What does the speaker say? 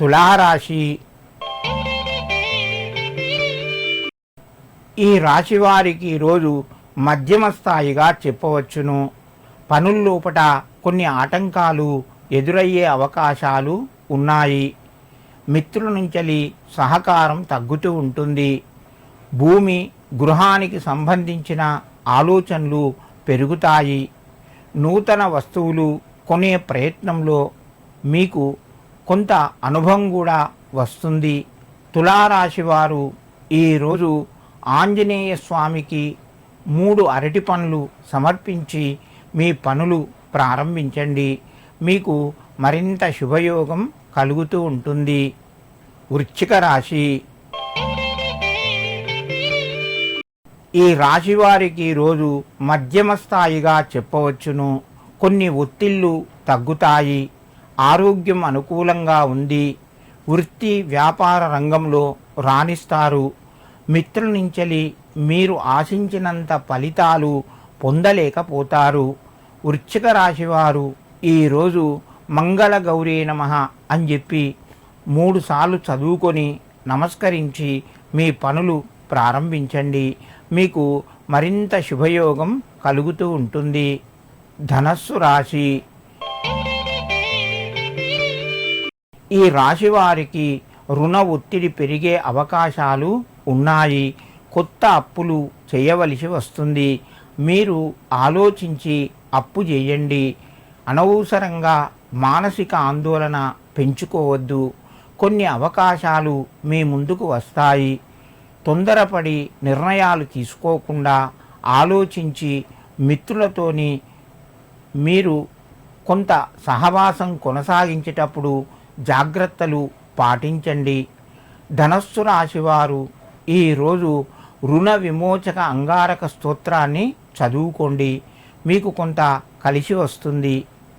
తులారాశి. ఈ రాశి వారికి ఈరోజు మధ్యమ స్థాయిగా చెప్పవచ్చును. పనుల్లోపట కొన్ని ఆటంకాలు ఎదురయ్యే అవకాశాలు ఉన్నాయి. మిత్రుల నుంచి సహకారం తగ్గుతూ ఉంటుంది. భూమి గృహానికి సంబంధించిన ఆలోచనలు పెరుగుతాయి. నూతన వస్తువులు కొనే ప్రయత్నంలో మీకు కొంత అనుభవం కూడా వస్తుంది. తులారాశి వారు ఈరోజు ఆంజనేయ స్వామికి 3 అరటి పండ్లు సమర్పించి మీ పనులు ప్రారంభించండి. మీకు మరింత శుభయోగం కలుగుతూ ఉంటుంది. వృశ్చిక రాశి. ఈ రాశి వారికి రోజు మధ్యమ స్థాయిగా చెప్పవచ్చును. కొన్ని ఒత్తిళ్లు తగ్గుతాయి. ఆరోగ్యం అనుకూలంగా ఉంది. వృత్తి వ్యాపార రంగంలో రాణిస్తారు. మిత్రుల నుంచి మీరు ఆశించినంత ఫలితాలు పొందలేకపోతారు. వృశ్చిక రాశి వారు ఈరోజు మంగళ గౌరీ నమః అని చెప్పి 3 సార్లు చదువుకొని నమస్కరించి మీ పనులు ప్రారంభించండి. మీకు మరింత శుభయోగం కలుగుతూ ఉంటుంది. ధనస్సు రాశి. ఈ రాశి వారికి రుణ ఒత్తిడి పెరిగే అవకాశాలు ఉన్నాయి. కొత్త అప్పులు చేయవలసి వస్తుంది. మీరు ఆలోచించి అప్పు చేయండి. అనవసరంగా మానసిక ఆందోళన పెంచుకోవద్దు. కొన్ని అవకాశాలు మీ ముందుకు వస్తాయి. తొందరపడి నిర్ణయాలు తీసుకోకుండా ఆలోచించి మిత్రులతోని మీరు కొంత సహవాసం కొనసాగించేటప్పుడు జాగ్రత్తలు పాటించండి. ధనస్సు రాశివారు ఈరోజు రుణ విమోచక అంగారక స్తోత్రాన్ని చదువుకోండి. మీకు కొంత కలిసి వస్తుంది.